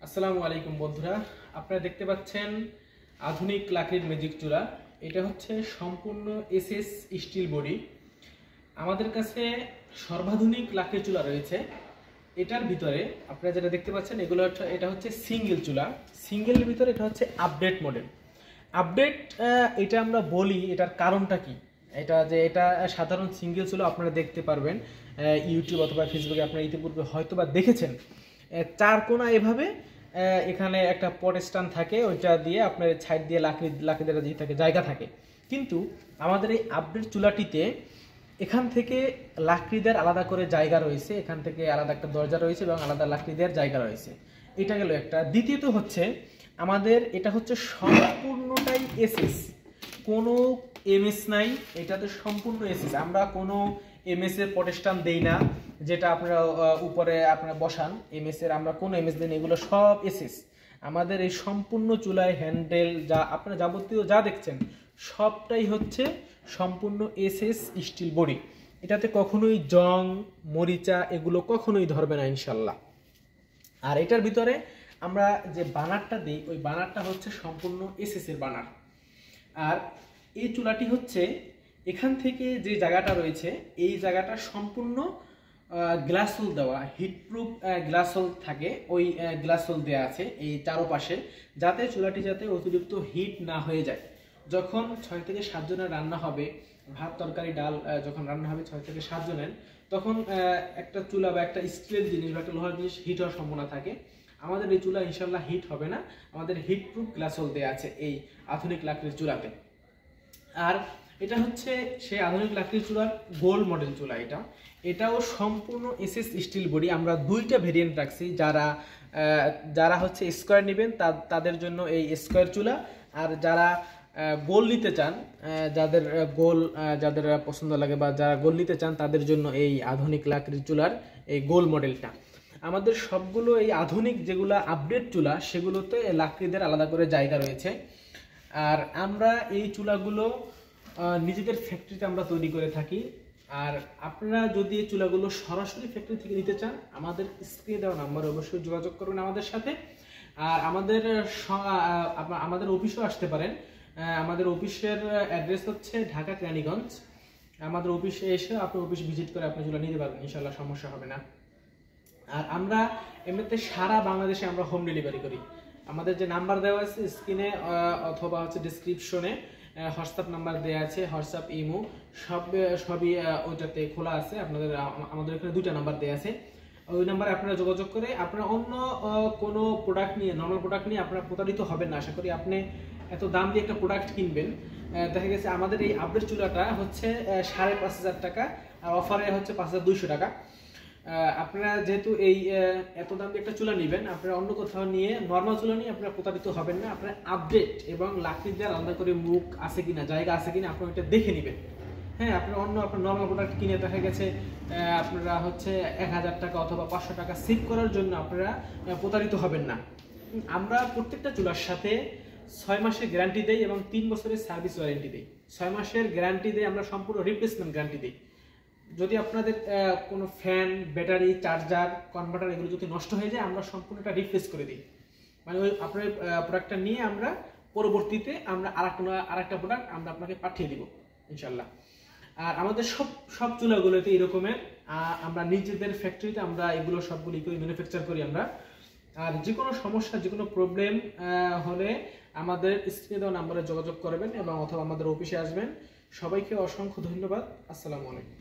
আসসালামু আলাইকুম বন্ধুরা, আপনারা দেখতে পাচ্ছেন আধুনিক লাকড়ির ম্যাজিক চুলা। এটা হচ্ছে সম্পূর্ণ এসএস স্টিল বডি। আমাদের কাছে সর্বাধুনিক লাকড়ির চুলা রয়েছে। এটার ভিতরে আপনারা যেটা দেখতে পাচ্ছেন এটা হচ্ছে সিঙ্গেল চুলা। সিঙ্গেলের ভিতরে এটা হচ্ছে আপডেট মডেল। আপডেট এটা আমরা বলি, এটার কারণটা কি? এটা সাধারণ সিঙ্গেল চুলা আপনারা দেখতে পারবেন ইউটিউব অথবা ফেসবুকে, আপনারা ইতিপূর্বে হয়তো বা দেখেছেন। চার কোণা এভাবে এখানে একটা পট স্ট্যান্ড থাকে, ওইটা দিয়ে আপনার সাইড দিয়ে লাকড়িদের দিয়ে থাকে, জায়গা থাকে। কিন্তু আমাদের এই আপডেট চুলাটিতে এখান থেকে লাকড়িদের আলাদা করে জায়গা রয়েছে, এখান থেকে আলাদা একটা দরজা রয়েছে এবং আলাদা লাকড়িদের জায়গা রয়েছে। এটা গেল একটা। দ্বিতীয়ত হচ্ছে আমাদের এটা হচ্ছে সম্পূর্ণটাই এসএস, কোনো এমএস নাই। এটাতে সম্পূর্ণ এসএস। আমরা কোনো এমএস এর পটেস্টান দেই না, যেটা আপনারা উপরে আপনারা বসান এমএস এর, আমরা কোনো এমএস দেই না। এগুলো সব এসএস। আমাদের এই সম্পূর্ণ চুলায় হ্যান্ডেল যা আপনারা যাবতীয় যা দেখছেন সবটাই হচ্ছে সম্পূর্ণ এসএস স্টিল বডি। এটাতে কখনোই জং মরিচা এগুলো কখনোই ধরবে না ইনশাল্লাহ। আর এটার ভিতরে আমরা যে বানারটা দিই, ওই বানারটা হচ্ছে সম্পূর্ণ এসএস এর বানার। আর এই চুলাটি হচ্ছে এখান থেকে যে জায়গাটা রয়েছে, এই জায়গাটা সম্পূর্ণ গ্লাস হোল দেওয়া, হিটপ্রুফ গ্লাস হোল থাকে, ওই গ্লাস হোল দেওয়া আছে এই চারপাশে, যাতে চুলাটি যাতে অতিরিক্ত হিট না হয়ে যায়। যখন 6 থেকে 7 জনের রান্না হবে, ভাত তরকারি ডাল যখন রান্না হবে 6 থেকে 7 জনের, তখন একটা চুলা বা একটা স্টিলের জিনিস বা একটা লোহার জিনিস হিট হওয়ার সম্ভাবনা থাকে। আমাদের এই চুলা ইনশাল্লাহ হিট হবে না। আমাদের হিটপ্রুফ গ্লাস হোল দেওয়া আছে এই আধুনিক লাকড়ির চুলাতে। আর এটা হচ্ছে সেই আধুনিক লাকড়ির চুলার গোল্ড মডেল চুলা। এটাও সম্পূর্ণ এসএস স্টিল বডি। আমরা দুইটা ভেরিয়েন্ট রাখছি। যারা হচ্ছে স্কোয়ার নেবেন তাদের জন্য এই স্কোয়ার চুলা, আর যারা গোল নিতে চান, যাদের পছন্দ লাগে বা যারা গোল নিতে চান তাদের জন্য এই আধুনিক লাকড়ির চুলার এই গোল মডেলটা। আমাদের সবগুলো এই আধুনিক যেগুলো আপডেট চুলা, সেগুলোতে লাকড়িদের আলাদা করে জায়গা রয়েছে। আর আমরা এই চুলাগুলো নিজেদের ফ্যাক্টরিতে আমরা তৈরি করে থাকি। আর আপনারা যদি এই চুলাগুলো সরাসরি ফ্যাক্টরি থেকে নিতে চান, আমাদের স্ক্রিনে দেওয়া নাম্বারে অবশ্যই যোগাযোগ করবেন আমাদের সাথে। আর আমাদের অফিসেও আসতে পারেন। আমাদের অফিসের অ্যাড্রেস হচ্ছে ঢাকা কেরানীগঞ্জ। আমাদের অফিসে এসে আপনি অফিস ভিজিট করে আপনি চুলা নিতে পারবেন, ইনশাল্লাহ সমস্যা হবে না। আর আমরা এমনিতে সারা বাংলাদেশে আমরা হোম ডেলিভারি করি। আমাদের যে নাম্বার দেওয়া আছে স্ক্রিনে অথবা হচ্ছে ডিসক্রিপশনে হোয়াটসঅ্যাপ নাম্বার দেওয়া আছে, হোয়াটসঅ্যাপ ইমো সবই ওইটাতে খোলা আছে। আমাদের এখানে দুইটা নাম্বার দেওয়া আছে। ওই নাম্বারে আপনারা যোগাযোগ করে আপনারা অন্য কোনো প্রোডাক্ট নিয়ে, নর্মাল প্রোডাক্ট নিয়ে আপনারা প্রতারিত হবেন না। আশা করি আপনি এত দাম দিয়ে একটা প্রোডাক্ট কিনবেন, দেখা গেছে আমাদের এই আপডেট চুলাটা হচ্ছে 5,500 টাকা, আর অফারে হচ্ছে 5,200 টাকা। আপনারা যেহেতু এই এত দাম দিয়ে একটা চুলা নেবেন, আপনারা অন্য কোথাও নিয়ে নর্মাল চুলা নিয়ে আপনারা প্রতারিত হবেন না। আপনারা আপডেট এবং লাকড়ি দিয়ে আলাদা করে মুখ আছে কিনা, জায়গা আছে কিনা, আপনারা এটা দেখে নেবেন। হ্যাঁ, আপনারা আপনার নর্মাল প্রোডাক্ট কিনে দেখা গেছে আপনারা হচ্ছে 1,000 টাকা অথবা 500 টাকা সেভ করার জন্য আপনারা প্রতারিত হবেন না। আমরা প্রত্যেকটা চুলার সাথে 6 মাসের গ্যারান্টি দেই এবং 3 বছরের সার্ভিস ওয়ারেন্টি দেই। 6 মাসের গ্যারান্টি দেই, আমরা সম্পূর্ণ রিপ্লেসমেন্ট গ্যারান্টি দিই। যদি আপনাদের কোনো ফ্যান, ব্যাটারি, চার্জার, কনভার্টার এগুলো যদি নষ্ট হয়ে যায়, আমরা সম্পূর্ণটা রিপ্লেস করে দিই। মানে ওই আপনার প্রোডাক্টটা নিয়ে আমরা পরবর্তীতে আমরা আরেকটা প্রোডাক্ট আমরা আপনাকে পাঠিয়ে দিব ইনশাল্লাহ। আর আমাদের সব চুলাগুলোতে এরকমের আমরা নিজেদের ফ্যাক্টরিতে আমরা এগুলো সবগুলো ম্যানুফ্যাকচার করি আমরা। আর যে কোনো সমস্যা, যে কোনো প্রবলেম হলে আমাদের স্ক্রিনে দেওয়া নাম্বারে যোগাযোগ করবেন এবং অথবা আমাদের অফিসে আসবেন। সবাইকে অসংখ্য ধন্যবাদ। আসসালামু আলাইকুম।